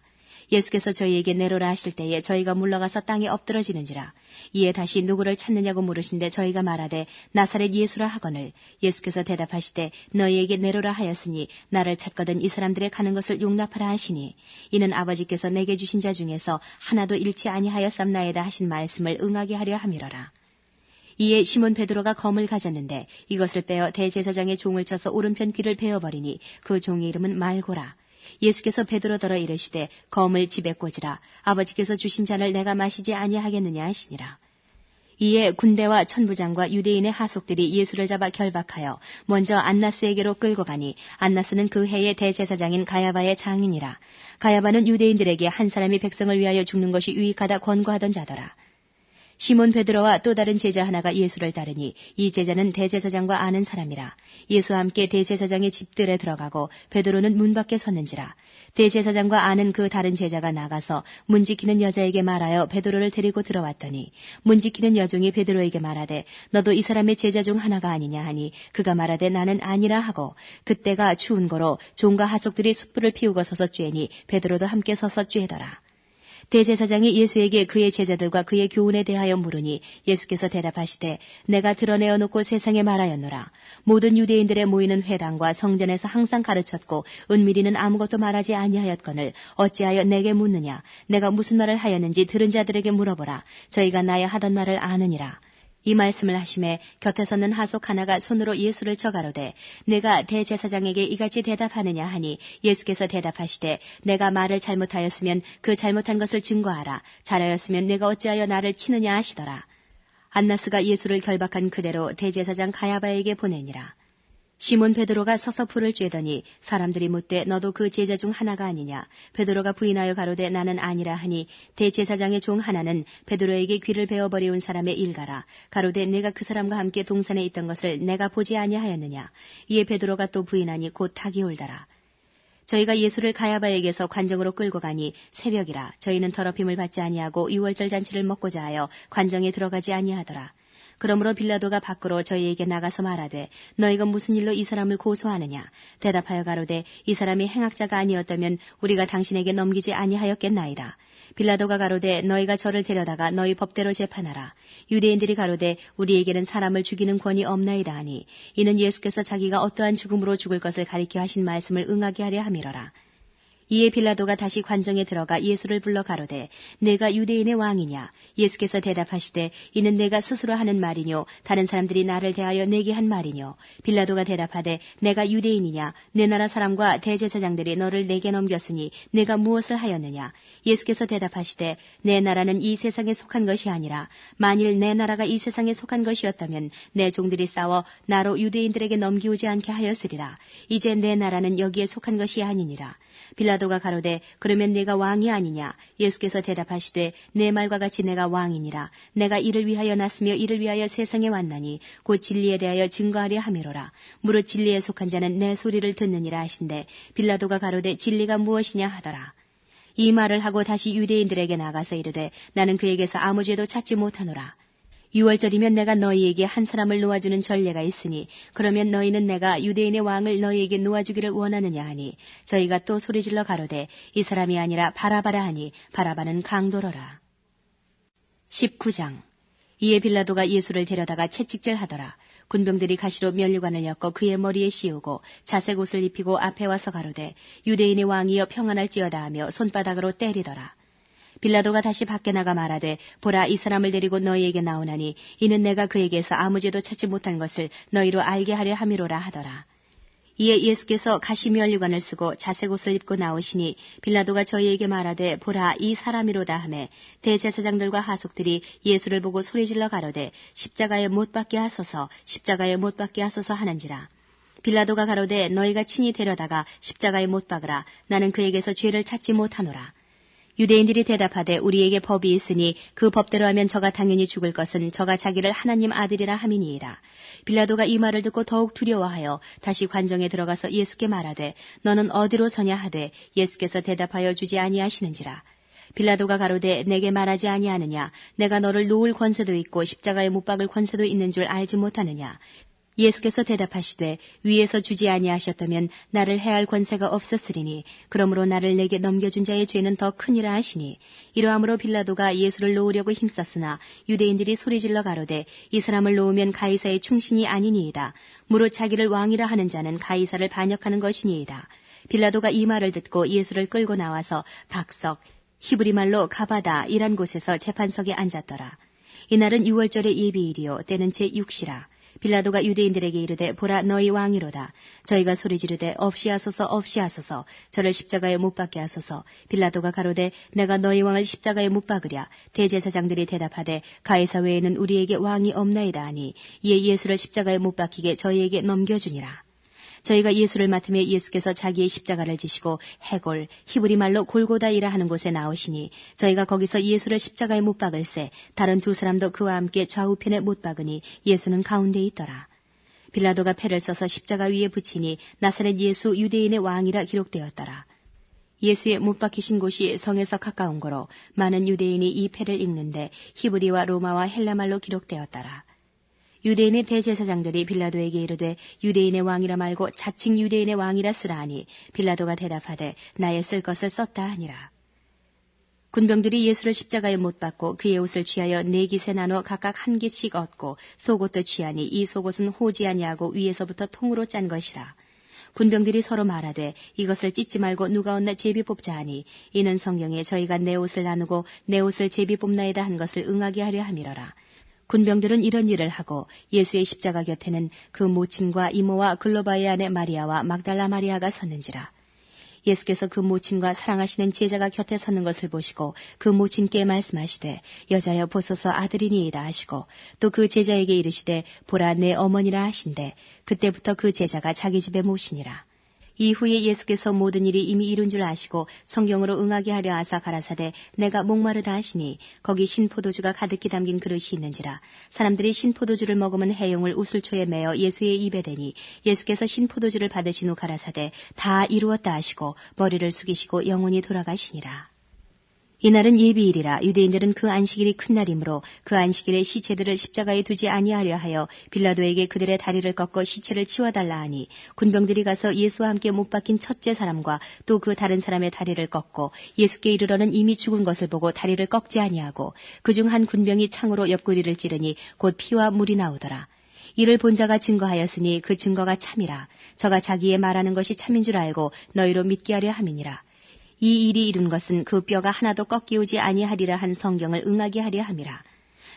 예수께서 저희에게 내로라 하실 때에 저희가 물러가서 땅에 엎드러지는지라. 이에 다시 누구를 찾느냐고 물으신데 저희가 말하되 나사렛 예수라 하거늘 예수께서 대답하시되 너희에게 내로라 하였으니 나를 찾거든 이 사람들의 가는 것을 용납하라 하시니 이는 아버지께서 내게 주신 자 중에서 하나도 잃지 아니하였삼나이다 하신 말씀을 응하게 하려 함이로라. 이에 시몬 베드로가 검을 가졌는데 이것을 빼어 대제사장의 종을 쳐서 오른편 귀를 베어버리니 그 종의 이름은 말고라. 예수께서 베드로더러 이르시되 검을 집에 꽂으라. 아버지께서 주신 잔을 내가 마시지 아니하겠느냐 하시니라. 이에 군대와 천부장과 유대인의 하속들이 예수를 잡아 결박하여 먼저 안나스에게로 끌고 가니 안나스는 그 해의 대제사장인 가야바의 장인이라. 가야바는 유대인들에게 한 사람이 백성을 위하여 죽는 것이 유익하다 권고하던 자더라. 시몬 베드로와 또 다른 제자 하나가 예수를 따르니 이 제자는 대제사장과 아는 사람이라. 예수와 함께 대제사장의 집들에 들어가고 베드로는 문 밖에 섰는지라. 대제사장과 아는 그 다른 제자가 나가서 문 지키는 여자에게 말하여 베드로를 데리고 들어왔더니 문 지키는 여종이 베드로에게 말하되 너도 이 사람의 제자 중 하나가 아니냐 하니 그가 말하되 나는 아니라 하고 그때가 추운 거로 종과 하속들이 숯불을 피우고 서서 쬐니 베드로도 함께 서서 쬐더라. 대제사장이 예수에게 그의 제자들과 그의 교훈에 대하여 물으니 예수께서 대답하시되 내가 드러내어 놓고 세상에 말하였노라. 모든 유대인들의 모이는 회당과 성전에서 항상 가르쳤고 은밀히는 아무것도 말하지 아니하였거늘 어찌하여 내게 묻느냐. 내가 무슨 말을 하였는지 들은 자들에게 물어보라. 저희가 나의 하던 말을 아느니라. 이 말씀을 하심에 곁에 서는 하속 하나가 손으로 예수를 쳐 가로되 내가 대제사장에게 이같이 대답하느냐 하니 예수께서 대답하시되 내가 말을 잘못하였으면 그 잘못한 것을 증거하라. 잘하였으면 내가 어찌하여 나를 치느냐 하시더라. 안나스가 예수를 결박한 그대로 대제사장 가야바에게 보내니라. 시몬 베드로가 서서 불을 쬐더니 사람들이 묻되 너도 그 제자 중 하나가 아니냐. 베드로가 부인하여 가로되 나는 아니라 하니 대제사장의 종 하나는 베드로에게 귀를 베어버리온 사람의 일가라. 가로되 내가 그 사람과 함께 동산에 있던 것을 내가 보지 아니하였느냐. 이에 베드로가 또 부인하니 곧 닭이 울더라. 저희가 예수를 가야바에게서 관정으로 끌고 가니 새벽이라. 저희는 더럽힘을 받지 아니하고 유월절 잔치를 먹고자 하여 관정에 들어가지 아니하더라. 그러므로 빌라도가 밖으로 저희에게 나가서 말하되 너희가 무슨 일로 이 사람을 고소하느냐. 대답하여 가로되 이 사람이 행악자가 아니었다면 우리가 당신에게 넘기지 아니하였겠나이다. 빌라도가 가로되 너희가 저를 데려다가 너희 법대로 재판하라. 유대인들이 가로되 우리에게는 사람을 죽이는 권이 없나이다 하니 이는 예수께서 자기가 어떠한 죽음으로 죽을 것을 가리켜 하신 말씀을 응하게 하려 함이로라. 이에 빌라도가 다시 관정에 들어가 예수를 불러 가로되 내가 유대인의 왕이냐? 예수께서 대답하시되 이는 내가 스스로 하는 말이뇨 다른 사람들이 나를 대하여 내게 한 말이뇨. 빌라도가 대답하되 내가 유대인이냐? 내 나라 사람과 대제사장들이 너를 내게 넘겼으니 내가 무엇을 하였느냐? 예수께서 대답하시되 내 나라는 이 세상에 속한 것이 아니라 만일 내 나라가 이 세상에 속한 것이었다면 내 종들이 싸워 나로 유대인들에게 넘기오지 않게 하였으리라. 이제 내 나라는 여기에 속한 것이 아니니라. 빌라도가 가로되 그러면 내가 왕이 아니냐? 예수께서 대답하시되 내 말과 같이 내가 왕이니라. 내가 이를 위하여 났으며 이를 위하여 세상에 왔나니 곧 진리에 대하여 증거하려 함이로라. 무릇 진리에 속한 자는 내 소리를 듣느니라 하신대 빌라도가 가로되 진리가 무엇이냐 하더라. 이 말을 하고 다시 유대인들에게 나가서 이르되 나는 그에게서 아무 죄도 찾지 못하노라. 6월절이면 내가 너희에게 한 사람을 놓아주는 전례가 있으니 그러면 너희는 내가 유대인의 왕을 너희에게 놓아주기를 원하느냐 하니 저희가 또 소리질러 가로되 이 사람이 아니라 바라바라 하니 바라바는 강도로라. 19장. 이에 빌라도가 예수를 데려다가 채찍질하더라. 군병들이 가시로 면류관을 엮어 그의 머리에 씌우고 자색 옷을 입히고 앞에 와서 가로되 유대인의 왕이여 평안할지어다 하며 손바닥으로 때리더라. 빌라도가 다시 밖에 나가 말하되 보라 이 사람을 데리고 너희에게 나오나니 이는 내가 그에게서 아무 죄도 찾지 못한 것을 너희로 알게 하려 함이로라 하더라. 이에 예수께서 가시 면류관을 쓰고 자색 옷을 입고 나오시니 빌라도가 저희에게 말하되 보라 이 사람이로다 하매 대제사장들과 하속들이 예수를 보고 소리질러 가로되 십자가에 못 박게 하소서 십자가에 못 박게 하소서 하는지라. 빌라도가 가로되 너희가 친히 데려다가 십자가에 못 박으라. 나는 그에게서 죄를 찾지 못하노라. 유대인들이 대답하되 우리에게 법이 있으니 그 법대로 하면 저가 당연히 죽을 것은 저가 자기를 하나님 아들이라 함이니이다. 빌라도가 이 말을 듣고 더욱 두려워하여 다시 관정에 들어가서 예수께 말하되 너는 어디로 서냐 하되 예수께서 대답하여 주지 아니하시는지라. 빌라도가 가로되 내게 말하지 아니하느냐? 내가 너를 놓을 권세도 있고 십자가에 못 박을 권세도 있는 줄 알지 못하느냐? 예수께서 대답하시되 위에서 주지 아니하셨다면 나를 해할 권세가 없었으리니 그러므로 나를 내게 넘겨준 자의 죄는 더 크니라 하시니 이러함으로 빌라도가 예수를 놓으려고 힘썼으나 유대인들이 소리질러 가로되 이 사람을 놓으면 가이사의 충신이 아니니이다. 무릇 자기를 왕이라 하는 자는 가이사를 반역하는 것이니이다. 빌라도가 이 말을 듣고 예수를 끌고 나와서 박석 히브리 말로 가바다 이란 곳에서 재판석에 앉았더라. 이날은 6월절의 예비일이요 때는 제6시라. 빌라도가 유대인들에게 이르되 보라 너희 왕이로다. 저희가 소리 지르되 없이 하소서 없이 하소서 저를 십자가에 못 박게 하소서. 빌라도가 가로되 내가 너희 왕을 십자가에 못 박으랴. 대제사장들이 대답하되 가이사 외에는 우리에게 왕이 없나이다 하니 이에 예수를 십자가에 못 박히게 저희에게 넘겨주니라. 저희가 예수를 맡으며 예수께서 자기의 십자가를 지시고 해골 히브리 말로 골고다이라 하는 곳에 나오시니 저희가 거기서 예수를 십자가에 못 박을새 다른 두 사람도 그와 함께 좌우편에 못 박으니 예수는 가운데 있더라. 빌라도가 패를 써서 십자가 위에 붙이니 나사렛 예수 유대인의 왕이라 기록되었더라. 예수의 못 박히신 곳이 성에서 가까운 거로 많은 유대인이 이 패를 읽는데 히브리와 로마와 헬라말로 기록되었더라. 유대인의 대제사장들이 빌라도에게 이르되 유대인의 왕이라 말고 자칭 유대인의 왕이라 쓰라 하니 빌라도가 대답하되 나의 쓸 것을 썼다 하니라. 군병들이 예수를 십자가에 못 박고 그의 옷을 취하여 4깃에 나눠 각각 1깃씩 얻고 속옷도 취하니 이 속옷은 호지 아니하고 위에서부터 통으로 짠 것이라. 군병들이 서로 말하되 이것을 찢지 말고 누가 얻나 제비 뽑자 하니 이는 성경에 저희가 내 옷을 나누고 내 옷을 제비 뽑나이다 한 것을 응하게 하려 함이로라. 군병들은 이런 일을 하고 예수의 십자가 곁에는 그 모친과 이모와 글로바의 아내 마리아와 막달라 마리아가 섰는지라. 예수께서 그 모친과 사랑하시는 제자가 곁에 섰는 것을 보시고 그 모친께 말씀하시되 여자여 보소서 아들이니이다 하시고 또 그 제자에게 이르시되 보라 내 어머니라 하신대 그때부터 그 제자가 자기 집에 모시니라. 이후에 예수께서 모든 일이 이미 이룬 줄 아시고 성경으로 응하게 하려 하사 가라사대 내가 목마르다 하시니 거기 신포도주가 가득히 담긴 그릇이 있는지라. 사람들이 신포도주를 먹으면 해용을 우슬초에 매어 예수의 입에 대니 예수께서 신포도주를 받으신 후 가라사대 다 이루었다 하시고 머리를 숙이시고 영혼이 돌아가시니라. 이날은 예비일이라. 유대인들은 그 안식일이 큰 날이므로 그 안식일에 시체들을 십자가에 두지 아니하려 하여 빌라도에게 그들의 다리를 꺾어 시체를 치워달라 하니 군병들이 가서 예수와 함께 못 박힌 첫째 사람과 또 그 다른 사람의 다리를 꺾고 예수께 이르러는 이미 죽은 것을 보고 다리를 꺾지 아니하고 그중 한 군병이 창으로 옆구리를 찌르니 곧 피와 물이 나오더라. 이를 본 자가 증거하였으니 그 증거가 참이라. 저가 자기의 말하는 것이 참인 줄 알고 너희로 믿게 하려 함이니라. 이 일이 이룬 것은 그 뼈가 하나도 꺾이오지 아니하리라 한 성경을 응하게 하려 함이라.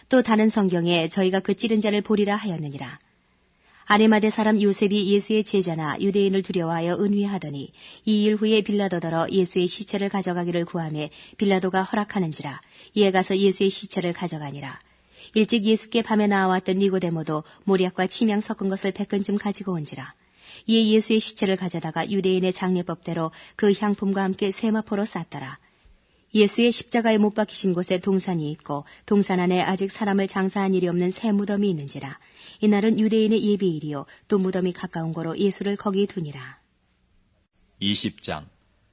또 다른 성경에 저희가 그 찌른 자를 보리라 하였느니라. 아리마대 사람 요셉이 예수의 제자나 유대인을 두려워하여 은휘하더니 이 일 후에 빌라도더러 예수의 시체를 가져가기를 구하매 빌라도가 허락하는지라. 이에 가서 예수의 시체를 가져가니라. 일찍 예수께 밤에 나와왔던 니고데모도 모략과 침향 섞은 것을 100근쯤 가지고 온지라. 이에 예수의 시체를 가져다가 유대인의 장례법대로 그 향품과 함께 세마포로 쌌더라. 예수의 십자가에 못 박히신 곳에 동산이 있고 동산 안에 아직 사람을 장사한 일이 없는 새 무덤이 있는지라. 이날은 유대인의 예비일이요 또 무덤이 가까운 거로 예수를 거기 두니라. 20장.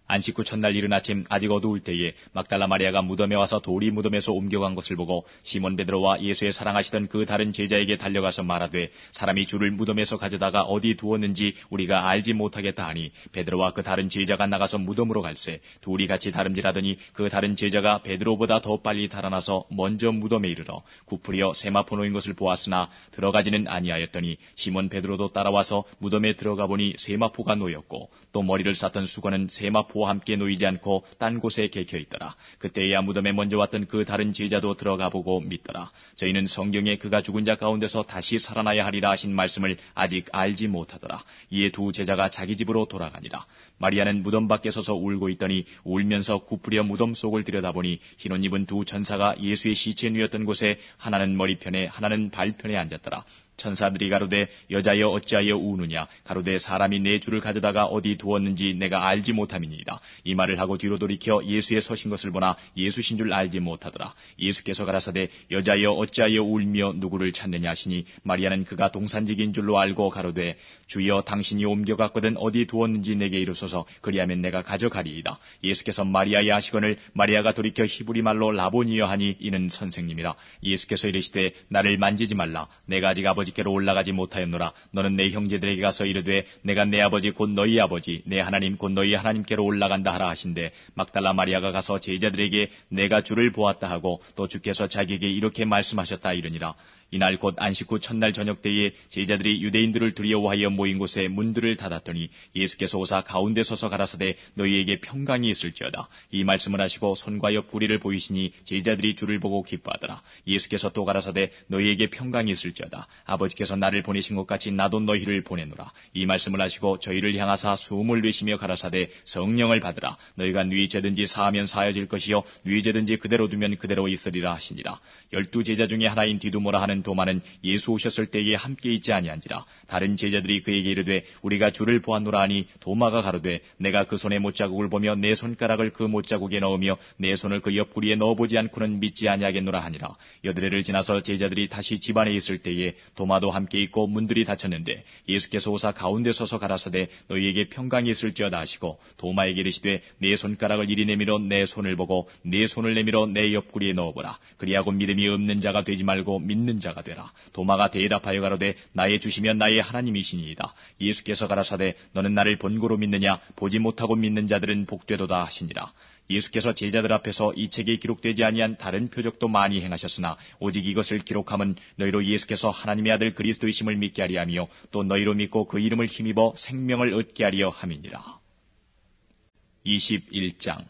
안식 후 첫날 이른 아침 아직 어두울 때에 막달라 마리아가 무덤에 와서 돌이 무덤에서 옮겨간 것을 보고 시몬 베드로와 예수의 사랑하시던 그 다른 제자에게 달려가서 말하되 사람이 주를 무덤에서 가져다가 어디 두었는지 우리가 알지 못하겠다 하니 베드로와 그 다른 제자가 나가서 무덤으로 갈새 둘이 같이 다름질하더니 그 다른 제자가 베드로보다 더 빨리 달아나서 먼저 무덤에 이르러 구부려 세마포 놓인 것을 보았으나 들어가지는 아니하였더니 시몬 베드로도 따라와서 무덤에 들어가 보니 세마포가 놓였고 또 머리를 쌌던 수건은 세마포와 함께 놓이지 않고 딴 곳에 개겨 있더라. 그때야 무덤에 먼저 왔던 그 다른 제자도 들어가 보고 믿더라. 저희는 성경에 그가 죽은 자 가운데서 다시 살아나야 하리라 하신 말씀을 아직 알지 못하더라. 이에 두 제자가 자기 집으로 돌아가니라. 마리아는 무덤 밖에 서서 울고 있더니 울면서 구부려 무덤 속을 들여다보니 흰옷 입은 두 천사가 예수의 시체 누였던 곳에 하나는 머리편에 하나는 발편에 앉았더라. 천사들이 가로되 여자여 어찌하여 우느냐 가로되 사람이 내 주를 가져다가 어디 두었는지 내가 알지 못함이니이다. 이 말을 하고 뒤로 돌이켜 예수의 서신 것을 보나 예수신 줄 알지 못하더라. 예수께서 가라사대 여자여 어찌하여 울며 누구를 찾느냐 하시니 마리아는 그가 동산직인 줄로 알고 가로되 주여 당신이 옮겨갔거든 어디 두었는지 내게 이르소서 그리하면 내가 가져가리이다. 예수께서 마리아의 하시거늘 마리아가 돌이켜 히브리 말로 라보니여 하니 이는 선생님이라. 예수께서 이르시되 나를 만지지 말라. 내가 아직 아버지께로 올라가지 못하였노라. 너는 내 형제들에게 가서 이르되 내가 내 아버지 곧 너희 아버지 내 하나님 곧 너희 하나님께로 올라간다 하라 하신대 막달라 마리아가 가서 제자들에게 내가 주를 보았다 하고 또 주께서 자기에게 이렇게 말씀하셨다 이르니라. 이날 곧 안식 후 첫날 저녁 때에 제자들이 유대인들을 두려워하여 모인 곳에 문들을 닫았더니 예수께서 오사 가운데 서서 가라사대 너희에게 평강이 있을지어다. 이 말씀을 하시고 손과 옆 부리를 보이시니 제자들이 주를 보고 기뻐하더라. 예수께서 또 가라사대 너희에게 평강이 있을지어다. 아버지께서 나를 보내신 것 같이 나도 너희를 보내노라. 이 말씀을 하시고 저희를 향하사 숨을 내쉬며 가라사대 성령을 받으라. 너희가 네 죄든지 사하면 사여질 것이요 네 죄든지 그대로 두면 그대로 있으리라 하시니라. 12 제자 중에 하나인 디두모라 하는 도마는 예수 오셨을 때에 함께 있지 아니한지라. 다른 제자들이 그에게 이르되 우리가 주를 보았노라 하니 도마가 가로되 내가 그 손에 못자국을 보며 내 손가락을 그 못자국에 넣으며 내 손을 그 옆구리에 넣어보지 않고는 믿지 아니하겠노라 하니라. 여드레를 지나서 제자들이 다시 집안에 있을 때에 도마도 함께 있고 문들이 닫혔는데 예수께서 오사 가운데 서서 가라사대 너희에게 평강이 있을지어다 하시고 도마에게 이르시되 내 손가락을 이리 내밀어 내 손을 보고 내 손을 내밀어 내 옆구리에 넣어보라. 그리하고 믿음이 없는 자가 되지 말고 믿는 자가 되라. 도마가 대답하여 가로되 나의 주시면 나의 하나님이시니이다. 예수께서 가라사대 너는 나를 본고로 믿느냐 보지 못하고 믿는 자들은 복되도다 하시니라. 예수께서 제자들 앞에서 이 책에 기록되지 아니한 다른 표적도 많이 행하셨으나 오직 이것을 기록함은 너희로 예수께서 하나님의 아들 그리스도이심을 믿게 하리 하며 또 너희로 믿고 그 이름을 힘입어 생명을 얻게 하려 함이니라. 21장.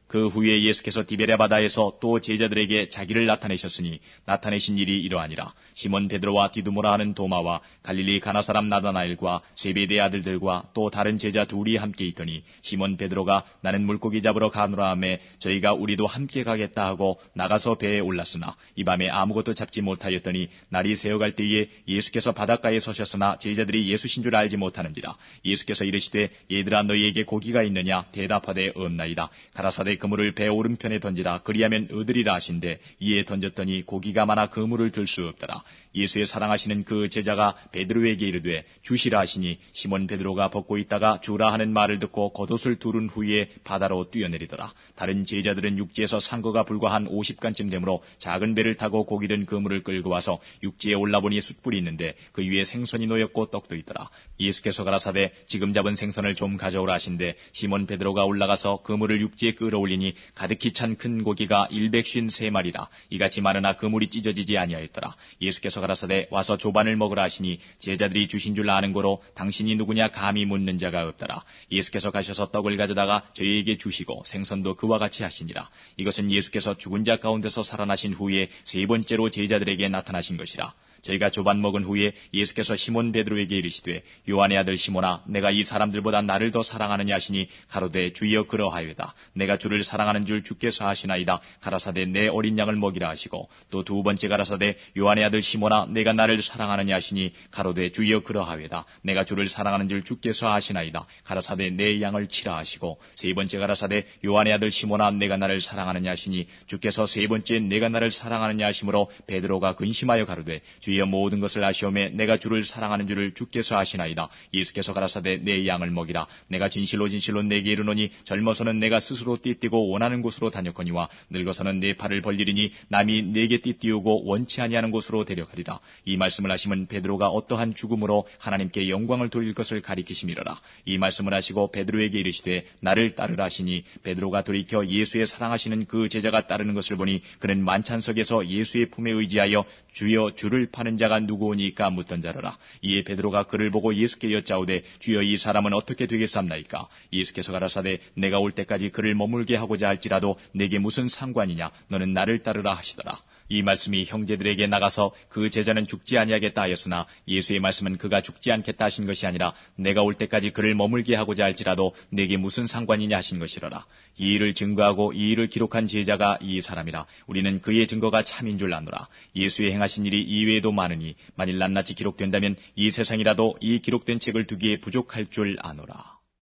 그 후에 예수께서 디베랴 바다에서 또 제자들에게 자기를 나타내셨으니 나타내신 일이 이러하니라. 시몬 베드로와 디두모라 하는 도마와 갈릴리 가나 사람 나다나엘과 세베대의 아들들과 또 다른 제자 둘이 함께 있더니 시몬 베드로가 나는 물고기 잡으러 가노라 하며 저희가 우리도 함께 가겠다 하고 나가서 배에 올랐으나 이 밤에 아무것도 잡지 못하였더니 날이 새어갈 때에 예수께서 바닷가에 서셨으나 제자들이 예수신 줄 알지 못하는지라. 예수께서 이르시되 얘들아 너희에게 고기가 있느냐 대답하되 없나이다. 가라사대 그물을 배 오른편에 던지라 그리하면 얻으리라 하신대 이에 던졌더니 고기가 많아 그물을 들 수 없더라. 예수의 사랑하시는 그 제자가 베드로에게 이르되 주시라 하시니 시몬 베드로가 벗고 있다가 주라 하는 말을 듣고 겉옷을 두른 후에 바다로 뛰어내리더라. 다른 제자들은 육지에서 산 거가 불과 한 50간쯤 되므로 작은 배를 타고 고기 든 그물을 끌고 와서 육지에 올라보니 숯불이 있는데 그 위에 생선이 놓였고 떡도 있더라. 예수께서 가라사대 지금 잡은 생선을 좀 가져오라 하신대 시몬 베드로가 올라가서 그물을 육지에 끌어올리니 가득히 찬 큰 고기가 153마리라. 이같이 많으나 그물이 찢어지지 아니하였더라. 예수께서 예수께서 가라사대 와서 조반을 먹으라 하시니 제자들이 주신 줄 아는 고로 당신이 누구냐 감히 묻는 자가 없더라. 예수께서 가셔서 떡을 가져다가 저희에게 주시고 생선도 그와 같이 하시니라. 이것은 예수께서 죽은 자 가운데서 살아나신 후에 세 번째로 제자들에게 나타나신 것이라. 저희가 조반 먹은 후에 예수께서 시몬 베드로에게 이르시되 요한의 아들 시몬아 내가 이 사람들보다 나를 더 사랑하느냐 하시니 가로되 주여 그러하여다. 내가 주를 사랑하는 줄 주께서 아시나이다. 가라사대 내 어린 양을 먹이라 하시고 또 두 번째 가라사대 요한의 아들 시몬아 내가 나를 사랑하느냐 하시니 가로되 주여 그러하여다. 내가 주를 사랑하는 줄 주께서 아시나이다. 가라사대 내 양을 치라 하시고 세 번째 가라사대 요한의 아들 시몬아 내가 나를 사랑하느냐 하시니 주께서 세 번째 내가 나를 사랑하느냐 하심으로 베드로가 근심하여 가로되 주여 모든 것을 아시오매 내가 주를 사랑하는 줄을 주께서 아시나이다. 예수께서 가라사대 내 양을 먹이라. 내가 진실로 진실로 내게 이르노니 젊어서는 내가 스스로 띠띠고 원하는 곳으로 다녔거니와 늙어서는 내 팔을 벌리리니 남이 내게 띠띠우고 원치 아니하는 곳으로 데려가리라. 이 말씀을 하시면 베드로가 어떠한 죽음으로 하나님께 영광을 돌릴 것을 가리키심이로라. 이 말씀을 하시고 베드로에게 이르시되 나를 따르라 하시니 베드로가 돌이켜 예수의 사랑하시는 그 제자가 따르는 것을 보니 그는 만찬석에서 예수의 품에 의지하여 주여 주를 파는 자가 누구오니까 묻던 자로라. 이에 베드로가 그를 보고 예수께 여짜오되 주여 이 사람은 어떻게 되겠삼나이까? 예수께서 가라사대 내가 올 때까지 그를 머물게 하고자 할지라도 내게 무슨 상관이냐? 너는 나를 따르라 하시더라. 이 말씀이 형제들에게 나가서 그 제자는 죽지 아니하겠다 하였으나 예수의 말씀은 그가 죽지 않겠다 하신 것이 아니라 내가 올 때까지 그를 머물게 하고자 할지라도 내게 무슨 상관이냐 하신 것이로라. 이 일을 증거하고 이 일을 기록한 제자가 이 사람이라. 우리는 그의 증거가 참인 줄 아노라. 예수의 행하신 일이 이외에도 많으니 만일 낱낱이 기록된다면 이 세상이라도 이 기록된 책을 두기에 부족할 줄 아노라.